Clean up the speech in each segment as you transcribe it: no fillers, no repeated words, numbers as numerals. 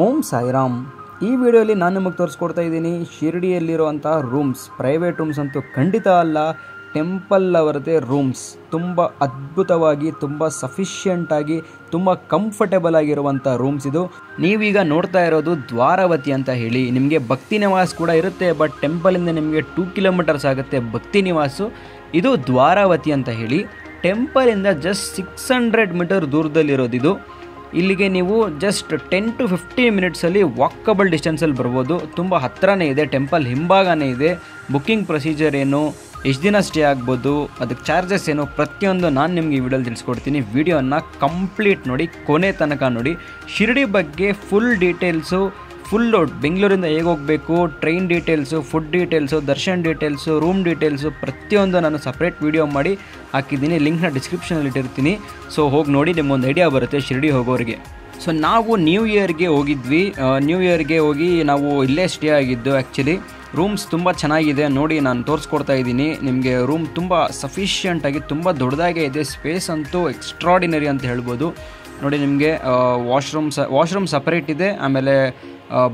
ಓಂ ಸಾಯಿರಾಮ್. ಈ ವಿಡಿಯೋಲಿ ನಾನು ನಿಮಗೆ ತೋರಿಸ್ಕೊಡ್ತಾ ಇದ್ದೀನಿ ಶಿರಡಿಯಲ್ಲಿರುವಂಥ ರೂಮ್ಸ್. ಪ್ರೈವೇಟ್ ರೂಮ್ಸ್ ಅಂತೂ ಖಂಡಿತ ಅಲ್ಲ, ಟೆಂಪಲ್ ಅವರದೇ ರೂಮ್ಸ್. ತುಂಬ ಅದ್ಭುತವಾಗಿ, ತುಂಬ ಸಫಿಷಿಯೆಂಟಾಗಿ, ತುಂಬ ಕಂಫರ್ಟೇಬಲ್ ಆಗಿರುವಂಥ ರೂಮ್ಸ್ ಇದು. ನೀವೀಗ ನೋಡ್ತಾ ಇರೋದು ದ್ವಾರಾವತಿ ಅಂತ ಹೇಳಿ. ನಿಮಗೆ ಭಕ್ತಿ ನಿವಾಸ್ ಕೂಡ ಇರುತ್ತೆ, ಬಟ್ ಟೆಂಪಲಿಂದ ನಿಮಗೆ 2 ಕಿಲೋಮೀಟರ್ಸ್ ಆಗುತ್ತೆ ಭಕ್ತಿ ನಿವಾಸು. ಇದು ದ್ವಾರಾವತಿ ಅಂತ ಹೇಳಿ. ಟೆಂಪಲಿಂದ ಜಸ್ಟ್ 600 ಮೀಟರ್ ದೂರದಲ್ಲಿರೋದಿದು. ಇಲ್ಲಿಗೆ ನೀವು ಜಸ್ಟ್ 10 to 15 ಮಿನಿಟ್ಸಲ್ಲಿ ವಾಕಬಲ್ ಡಿಸ್ಟೆನ್ಸಲ್ಲಿ ಬರ್ಬೋದು. ತುಂಬ ಹತ್ತಿರನೇ ಇದೆ, ಟೆಂಪಲ್ ಹಿಂಭಾಗನೇ ಇದೆ. ಬುಕ್ಕಿಂಗ್ ಪ್ರೊಸೀಜರ್ ಏನು, ಎಷ್ಟು ದಿನ ಸ್ಟೇ ಆಗ್ಬೋದು, ಅದಕ್ಕೆ ಚಾರ್ಜಸ್ ಏನು, ಪ್ರತಿಯೊಂದು ನಾನು ನಿಮಗೆ ಈ ವಿಡಿಯೋಲಿ ತಿಳಿಸ್ಕೊಡ್ತೀನಿ. ವಿಡಿಯೋನ ಕಂಪ್ಲೀಟ್ ನೋಡಿ, ಕೊನೆ ತನಕ ನೋಡಿ. ಶಿರಡಿ ಬಗ್ಗೆ ಫುಲ್ ಡೀಟೇಲ್ಸು, ಫುಲ್ಲು ಬೆಂಗಳೂರಿಂದ ಹೇಗೆ ಹೋಗಬೇಕು, train details, food details, Darshan details, room details ಪ್ರತಿಯೊಂದು ನಾನು ಸಪ್ರೇಟ್ ವೀಡಿಯೋ ಮಾಡಿ ಹಾಕಿದ್ದೀನಿ. ಲಿಂಕ್ನ ಡಿಸ್ಕ್ರಿಪ್ಷನಲ್ಲಿ ಇಟ್ಟಿರ್ತೀನಿ. ಸೊ ಹೋಗಿ ನೋಡಿ, ನಿಮಗೊಂದು ಐಡಿಯಾ ಬರುತ್ತೆ ಶಿರಡಿ ಹೋಗೋರಿಗೆ. ಸೊ ನಾವು ನ್ಯೂ ಇಯರ್ಗೆ ಹೋಗಿದ್ವಿ. ನ್ಯೂ ಇಯರ್ಗೆ ಹೋಗಿ ನಾವು ಇಲ್ಲೇ ಸ್ಟೇ ಆಗಿದ್ದು. ಆ್ಯಕ್ಚುಲಿ ರೂಮ್ಸ್ ತುಂಬ ಚೆನ್ನಾಗಿದೆ ನೋಡಿ, ನಾನು ತೋರಿಸ್ಕೊಡ್ತಾ ಇದ್ದೀನಿ ನಿಮಗೆ. ರೂಮ್ ತುಂಬ ಸಫಿಷಿಯೆಂಟಾಗಿ, ತುಂಬ ದೊಡ್ಡದಾಗೇ ಇದೆ. ಸ್ಪೇಸ್ ಅಂತೂ ಎಕ್ಸ್ಟ್ರಾಡಿನರಿ ಅಂತ ಹೇಳ್ಬೋದು. ನೋಡಿ, ನಿಮಗೆ ವಾಶ್ರೂಮ್ ಸಪ್ರೇಟ್ ಇದೆ, ಆಮೇಲೆ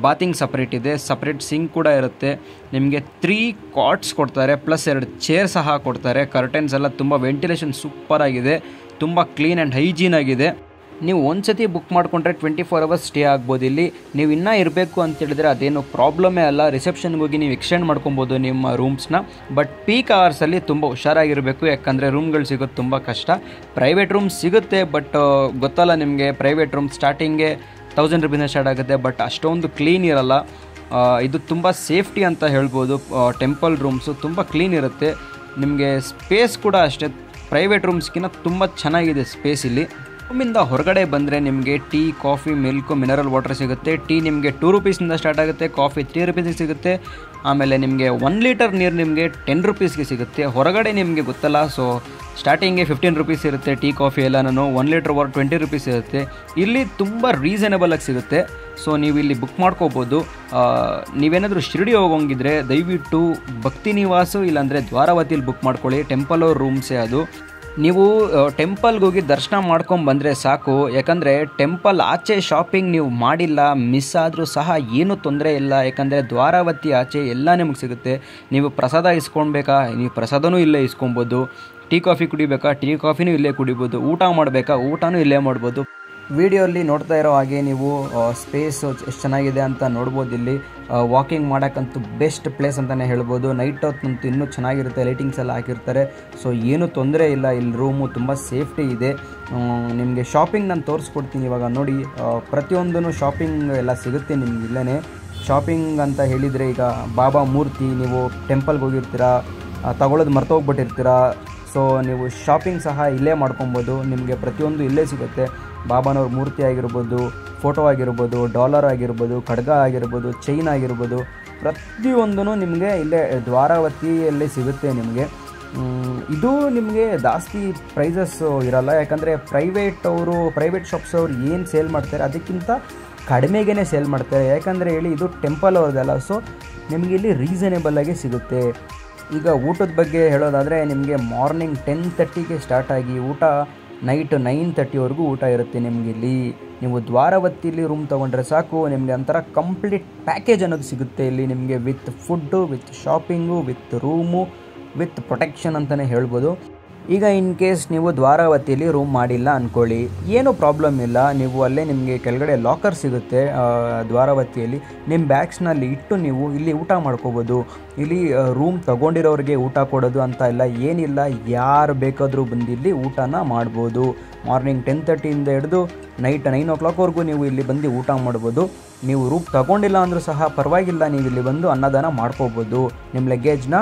ಬಾತಿಂಗ್ ಸಪ್ರೇಟ್ ಇದೆ, ಸಪ್ರೇಟ್ ಸಿಂಕ್ ಕೂಡ ಇರುತ್ತೆ. ನಿಮಗೆ 3 ಕಾಟ್ಸ್ ಕೊಡ್ತಾರೆ, ಪ್ಲಸ್ 2 ಚೇರ್ ಸಹ ಕೊಡ್ತಾರೆ. ಕರ್ಟನ್ಸ್ ಎಲ್ಲ ತುಂಬ ವೆಂಟಿಲೇಷನ್ ಸೂಪರ್ ಆಗಿದೆ, ತುಂಬ ಕ್ಲೀನ್ ಆ್ಯಂಡ್ ಹೈಜೀನ್ ಆಗಿದೆ. ನೀವು ಒಂದು ಸತಿ ಬುಕ್ ಮಾಡಿಕೊಂಡ್ರೆ 24 ಅವರ್ಸ್ ಸ್ಟೇ ಆಗ್ಬೋದು ಇಲ್ಲಿ. ನೀವು ಇನ್ನೂ ಇರಬೇಕು ಅಂತೇಳಿದರೆ ಅದೇನು ಪ್ರಾಬ್ಲಮೇ ಅಲ್ಲ. ರಿಸೆಪ್ಷನ್ಗೆ ಹೋಗಿ ನೀವು ಎಕ್ಸ್ಟೆಂಡ್ ಮಾಡ್ಕೊಬೋದು ನಿಮ್ಮ ರೂಮ್ಸ್ನ. ಬಟ್ ಪೀಕ್ ಅವರ್ಸಲ್ಲಿ ತುಂಬ ಹುಷಾರಾಗಿರಬೇಕು, ಯಾಕಂದರೆ ರೂಮ್ಗಳು ಸಿಗೋದು ತುಂಬ ಕಷ್ಟ. ಪ್ರೈವೇಟ್ ರೂಮ್ಸ್ ಸಿಗುತ್ತೆ, ಬಟ್ ಗೊತ್ತಲ್ಲ ನಿಮಗೆ, ಪ್ರೈವೇಟ್ ರೂಮ್ ಸ್ಟಾರ್ಟಿಂಗ್ಗೆ 1000 ರೂಪೀಸಿಂದ ಸ್ಟಾರ್ಟ್ ಆಗುತ್ತೆ, ಬಟ್ ಅಷ್ಟೊಂದು ಕ್ಲೀನ್ ಇರಲ್ಲ. ಇದು ತುಂಬ ಸೇಫ್ಟಿ ಅಂತ ಹೇಳ್ಬೋದು. ಟೆಂಪಲ್ ರೂಮ್ಸು ತುಂಬ ಕ್ಲೀನ್ ಇರುತ್ತೆ. ನಿಮಗೆ ಸ್ಪೇಸ್ ಕೂಡ ಅಷ್ಟೇ, ಪ್ರೈವೇಟ್ ರೂಮ್ಸ್ಗಿಂತ ತುಂಬ ಚೆನ್ನಾಗಿದೆ ಸ್ಪೇಸ್ ಇಲ್ಲಿ. ರೂಮಿಂದ ಹೊರಗಡೆ ಬಂದರೆ ನಿಮಗೆ tea, coffee, milk, mineral water ಸಿಗುತ್ತೆ. ಟೀ ನಿಮಗೆ 2 ರೂಪೀಸಿಂದ ಸ್ಟಾರ್ಟ್ ಆಗುತ್ತೆ, ಕಾಫಿ 3 ರೂಪೀಸಿಗೆ ಸಿಗುತ್ತೆ. ಆಮೇಲೆ ನಿಮಗೆ 1 ಲೀಟರ್ ನೀರು ನಿಮಗೆ 10 ರೂಪೀಸ್ಗೆ ಸಿಗುತ್ತೆ. ಹೊರಗಡೆ ನಿಮಗೆ ಗೊತ್ತಲ್ಲ, ಸೊ ಸ್ಟಾರ್ಟಿಂಗ್ಗೆ 15 ರೂಪೀಸ್ ಇರುತ್ತೆ ಟೀ, ಕಾಫಿ ಎಲ್ಲನೂ. 1 ಲೀಟರ್ ವಾಟರ್ 20 ರೂಪೀಸ್ ಇರುತ್ತೆ. ಇಲ್ಲಿ ತುಂಬ ರೀಸನೇಬಲಾಗಿ ಸಿಗುತ್ತೆ. ಸೊ ನೀವು ಇಲ್ಲಿ ಬುಕ್ ಮಾಡ್ಕೋಬೋದು. ನೀವೇನಾದರೂ ಶಿರಡಿ ಹೋಗೋಂಗಿದ್ರೆ ದಯವಿಟ್ಟು ಭಕ್ತಿ ನಿವಾಸು ಇಲ್ಲಾಂದರೆ ದ್ವಾರಾವತಿಲಿ ಬುಕ್ ಮಾಡ್ಕೊಳ್ಳಿ. ಟೆಂಪಲ್ ಅವ್ರ ರೂಮ್ಸೇ ಅದು. ನೀವು ಟೆಂಪಲ್ಗೆ ಹೋಗಿ ದರ್ಶನ ಮಾಡ್ಕೊಂಬಂದರೆ ಸಾಕು, ಯಾಕಂದರೆ ಟೆಂಪಲ್ ಆಚೆ ಶಾಪಿಂಗ್ ನೀವು ಮಾಡಿಲ್ಲ, ಮಿಸ್ ಆದರೂ ಸಹ ಏನೂ ತೊಂದರೆ ಇಲ್ಲ. ಯಾಕಂದರೆ ದ್ವಾರಾವತಿ ಆಚೆ ಎಲ್ಲ ನಿಮಗೆ ಸಿಗುತ್ತೆ. ನೀವು ಪ್ರಸಾದ ಇಸ್ಕೊಳ್ಬೇಕಾ, ನೀವು ಪ್ರಸಾದನೂ ಇಲ್ಲೇ ಇಸ್ಕೊಬೋದು. ಟೀ ಕಾಫಿ ಕುಡಿಬೇಕಾ, ಟೀ ಕಾಫಿನೂ ಇಲ್ಲೇ ಕುಡಿಬೋದು. ಊಟ ಮಾಡಬೇಕಾ, ಊಟನೂ ಇಲ್ಲೇ ಮಾಡ್ಬೋದು. ವಿಡಿಯೋಲ್ಲಿ ನೋಡ್ತಾ ಇರೋ ಹಾಗೆ ನೀವು ಸ್ಪೇಸ್ ಎಷ್ಟು ಚೆನ್ನಾಗಿದೆ ಅಂತ ನೋಡ್ಬೋದು. ಇಲ್ಲಿ ವಾಕಿಂಗ್ ಮಾಡೋಕ್ಕಂತೂ ಬೆಸ್ಟ್ ಪ್ಲೇಸ್ ಅಂತಲೇ ಹೇಳ್ಬೋದು. ನೈಟ್ ಹೊತ್ತಂತೂ ಇನ್ನೂ ಚೆನ್ನಾಗಿರುತ್ತೆ, ಲೈಟಿಂಗ್ಸ್ ಎಲ್ಲ ಹಾಕಿರ್ತಾರೆ. ಸೊ ಏನೂ ತೊಂದರೆ ಇಲ್ಲ, ಇಲ್ಲಿ ರೂಮು ತುಂಬ ಸೇಫ್ಟಿ ಇದೆ. ನಿಮಗೆ ಶಾಪಿಂಗ್ ನಾನು ತೋರಿಸ್ಕೊಡ್ತೀನಿ ಇವಾಗ ನೋಡಿ. ಪ್ರತಿಯೊಂದೂ ಶಾಪಿಂಗ್ ಎಲ್ಲ ಸಿಗುತ್ತೆ ನಿಮ್ಗೆ ಇಲ್ಲೇ. ಶಾಪಿಂಗ್ ಅಂತ ಹೇಳಿದರೆ, ಈಗ ಬಾಬಾ ಮೂರ್ತಿ ನೀವು ಟೆಂಪಲ್ಗೆ ಹೋಗಿರ್ತೀರಾ, ತಗೊಳ್ಳೋದು ಮರ್ತೋಗ್ಬಿಟ್ಟಿರ್ತೀರಾ. ಸೊ ನೀವು ಶಾಪಿಂಗ್ ಸಹ ಇಲ್ಲೇ ಮಾಡ್ಕೊಬೋದು. ನಿಮಗೆ ಪ್ರತಿಯೊಂದು ಇಲ್ಲೇ ಸಿಗುತ್ತೆ. ಬಾಬಾನವ್ರ ಮೂರ್ತಿ ಆಗಿರ್ಬೋದು, ಫೋಟೋ ಆಗಿರ್ಬೋದು, ಡಾಲರ್ ಆಗಿರ್ಬೋದು, ಖಡ್ಗ ಆಗಿರ್ಬೋದು, ಚೈನ್ ಆಗಿರ್ಬೋದು, ಪ್ರತಿಯೊಂದೂ ನಿಮಗೆ ಇಲ್ಲೇ ದ್ವಾರಾವತಿಯಲ್ಲೇ ಸಿಗುತ್ತೆ ನಿಮಗೆ. ಇದು ನಿಮಗೆ ಜಾಸ್ತಿ ಪ್ರೈಸಸ್ಸು ಇರಲ್ಲ, ಯಾಕಂದರೆ ಪ್ರೈವೇಟ್ ಶಾಪ್ಸ್ ಅವರು ಏನು ಸೇಲ್ ಮಾಡ್ತಾರೆ ಅದಕ್ಕಿಂತ ಕಡಿಮೆಗೇ ಸೇಲ್ ಮಾಡ್ತಾರೆ. ಯಾಕಂದರೆ ಹೇಳಿ, ಇದು ಟೆಂಪಲ್ ಅವ್ರದ್ದಲ್ಲ. ಸೊ ನಿಮಗೆ ಇಲ್ಲಿ ರೀಸನೇಬಲಾಗಿ ಸಿಗುತ್ತೆ. ಈಗ ಊಟದ ಬಗ್ಗೆ ಹೇಳೋದಾದರೆ, ನಿಮಗೆ ಮಾರ್ನಿಂಗ್ 10:30ಗೆ ಸ್ಟಾರ್ಟ್ ಆಗಿ ಊಟ ನೈಟ್ 9:30ವರೆಗೂ ಊಟ ಇರುತ್ತೆ ನಿಮಗೆ ಇಲ್ಲಿ. ನೀವು ದ್ವಾರಾವತಿಲಿ ರೂಮ್ ತೊಗೊಂಡ್ರೆ ಸಾಕು, ನಿಮಗೆ ಒಂಥರ ಕಂಪ್ಲೀಟ್ ಪ್ಯಾಕೇಜ್ ಅನ್ನೋದು ಸಿಗುತ್ತೆ ಇಲ್ಲಿ ನಿಮಗೆ. With food, with shopping, with room, with protection ಅಂತಲೇ ಹೇಳ್ಬೋದು. ಈಗ ಇನ್ ಕೇಸ್ ನೀವು ದ್ವಾರಾವತಿಯಲ್ಲಿ ರೂಮ್ ಮಾಡಿಲ್ಲ ಅಂದ್ಕೊಳ್ಳಿ, ಏನೂ ಪ್ರಾಬ್ಲಮ್ ಇಲ್ಲ. ನೀವು ಅಲ್ಲೇ ನಿಮಗೆ ಕೆಳಗಡೆ ಲಾಕರ್ ಸಿಗುತ್ತೆ ದ್ವಾರಾವತಿಯಲ್ಲಿ. ನಿಮ್ಮ ಬ್ಯಾಗ್ಸ್ನಲ್ಲಿ ಇಟ್ಟು ನೀವು ಇಲ್ಲಿ ಊಟ ಮಾಡ್ಕೋಬೋದು. ಇಲ್ಲಿ ರೂಮ್ ತೊಗೊಂಡಿರೋರಿಗೆ ಊಟ ಕೊಡೋದು ಅಂತ ಇಲ್ಲ, ಏನಿಲ್ಲ. ಯಾರು ಬೇಕಾದರೂ ಬಂದು ಇಲ್ಲಿ ಊಟನ ಮಾಡ್ಬೋದು. ಮಾರ್ನಿಂಗ್ 10:30ಇಂದ ಹಿಡಿದು ನೈಟ್ 9 o'clockವರೆಗೂ ನೀವು ಇಲ್ಲಿ ಬಂದು ಊಟ ಮಾಡ್ಬೋದು. ನೀವು ರೂಮ್ ತೊಗೊಂಡಿಲ್ಲ ಅಂದರೂ ಸಹ ಪರವಾಗಿಲ್ಲ, ನೀವು ಇಲ್ಲಿ ಬಂದು ಅನ್ನದಾನ ಮಾಡ್ಕೋಬೋದು. ನಿಮ್ಮ ಲಗೇಜ್ನ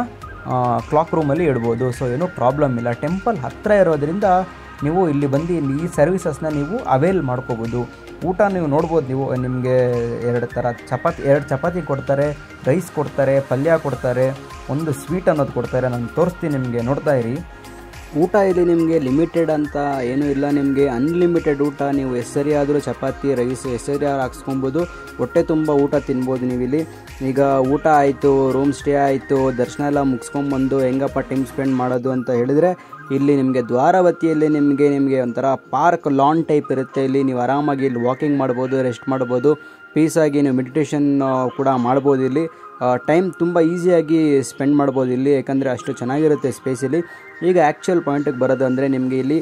ಕ್ಲಾಕ್ ರೂಮಲ್ಲಿ ಇಡ್ಬೋದು. ಸೊ ಏನೂ ಪ್ರಾಬ್ಲಮ್ ಇಲ್ಲ. ಟೆಂಪಲ್ ಹತ್ತಿರ ಇರೋದ್ರಿಂದ ನೀವು ಇಲ್ಲಿ ಬಂದು ಈ ಸರ್ವಿಸಸ್ನ ನೀವು ಅವೈಲ್ ಮಾಡ್ಕೋಬೋದು. ಊಟ ನೀವು ನೋಡ್ಬೋದು. ನೀವು ನಿಮಗೆ 2 ಚಪಾತಿ ಕೊಡ್ತಾರೆ, ರೈಸ್ ಕೊಡ್ತಾರೆ, ಪಲ್ಯ ಕೊಡ್ತಾರೆ, ಒಂದು ಸ್ವೀಟ್ ಅನ್ನೋದು ಕೊಡ್ತಾರೆ. ನಾನು ತೋರಿಸ್ತೀನಿ ನಿಮಗೆ, ನೋಡ್ತಾ ಇರಿ. ಊಟ ಇಲ್ಲಿ ನಿಮಗೆ ಲಿಮಿಟೆಡ್ ಅಂತ ಏನೂ ಇಲ್ಲ. ನಿಮಗೆ ಅನ್ಲಿಮಿಟೆಡ್ ಊಟ. ನೀವು ಎಷ್ಟರಿ ಆದರೂ ಚಪಾತಿ, ರೈಸ್ ಎಷ್ಟರಿ ಆದ್ರೂ ಹಾಕ್ಸ್ಕೊಬೋದು. ಹೊಟ್ಟೆ ತುಂಬ ಊಟ ತಿನ್ಬೋದು ನೀವಿಲ್ಲಿ. ಈಗ ಊಟ ಆಯಿತು, ರೂಮ್ ಸ್ಟೇ ಆಯಿತು, ದರ್ಶನ ಎಲ್ಲ ಮುಗಿಸ್ಕೊಂಬಂದು ಹೆಂಗಪ್ಪ ಟೈಮ್ ಸ್ಪೆಂಡ್ ಮಾಡೋದು ಅಂತ ಹೇಳಿದರೆ, ಇಲ್ಲಿ ನಿಮಗೆ ದ್ವಾರಾವತಿಯಲ್ಲಿ ನಿಮಗೆ ಒಂಥರ ಪಾರ್ಕ್ ಲಾನ್ ಟೈಪ್ ಇರುತ್ತೆ. ಇಲ್ಲಿ ನೀವು ಆರಾಮಾಗಿ ಇಲ್ಲಿ ವಾಕಿಂಗ್ ಮಾಡ್ಬೋದು, ರೆಸ್ಟ್ ಮಾಡ್ಬೋದು, ಪೀಸಾಗಿ ನೀವು ಮೆಡಿಟೇಷನ್ ಕೂಡ ಮಾಡ್ಬೋದು. ಇಲ್ಲಿ ಟೈಮ್ ತುಂಬ ಈಸಿಯಾಗಿ ಸ್ಪೆಂಡ್ ಮಾಡ್ಬೋದು ಇಲ್ಲಿ, ಯಾಕಂದರೆ ಅಷ್ಟು ಚೆನ್ನಾಗಿರುತ್ತೆ ಸ್ಪೇಸ್ ಇಲ್ಲಿ. ಈಗ ಆ್ಯಕ್ಚುಯಲ್ ಪಾಯಿಂಟಿಗೆ ಬರೋದಂದರೆ ನಿಮಗೆ ಇಲ್ಲಿ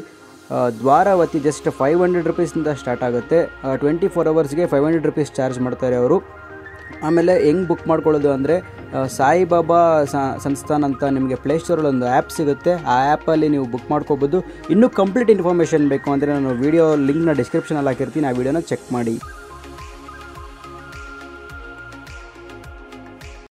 ದ್ವಾರಾವತಿ ಜಸ್ಟ್ 500 ರುಪೀಸಿಂದ ಸ್ಟಾರ್ಟ್ ಆಗುತ್ತೆ. 24 ಅವರ್ಸ್ಗೆ 500 ರುಪೀಸ್ ಚಾರ್ಜ್ ಮಾಡ್ತಾರೆ ಅವರು. ಆಮೇಲೆ ಹೆಂಗೆ ಬುಕ್ ಮಾಡ್ಕೊಳ್ಳೋದು ಅಂದರೆ ಸಾಯಿಬಾಬಾ ಸಂಸ್ಥಾನ್ ಅಂತ ನಿಮಗೆ ಪ್ಲೇಸ್ಟೋರಲ್ಲಿ ಒಂದು ಆ್ಯಪ್ ಸಿಗುತ್ತೆ. ಆ ಆ್ಯಪಲ್ಲಿ ನೀವು ಬುಕ್ ಮಾಡ್ಕೋಬೋದು. ಇನ್ನೂ ಕಂಪ್ಲೀಟ್ ಇನ್ಫಾರ್ಮೇಷನ್ ಬೇಕು ಅಂದರೆ ನಾನು ವೀಡಿಯೋ ಲಿಂಕ್ನ ಡಿಸ್ಕ್ರಿಪ್ಷನಲ್ಲಿ ಹಾಕಿರ್ತೀನಿ, ಆ ವೀಡಿಯೋನ ಚೆಕ್ ಮಾಡಿ.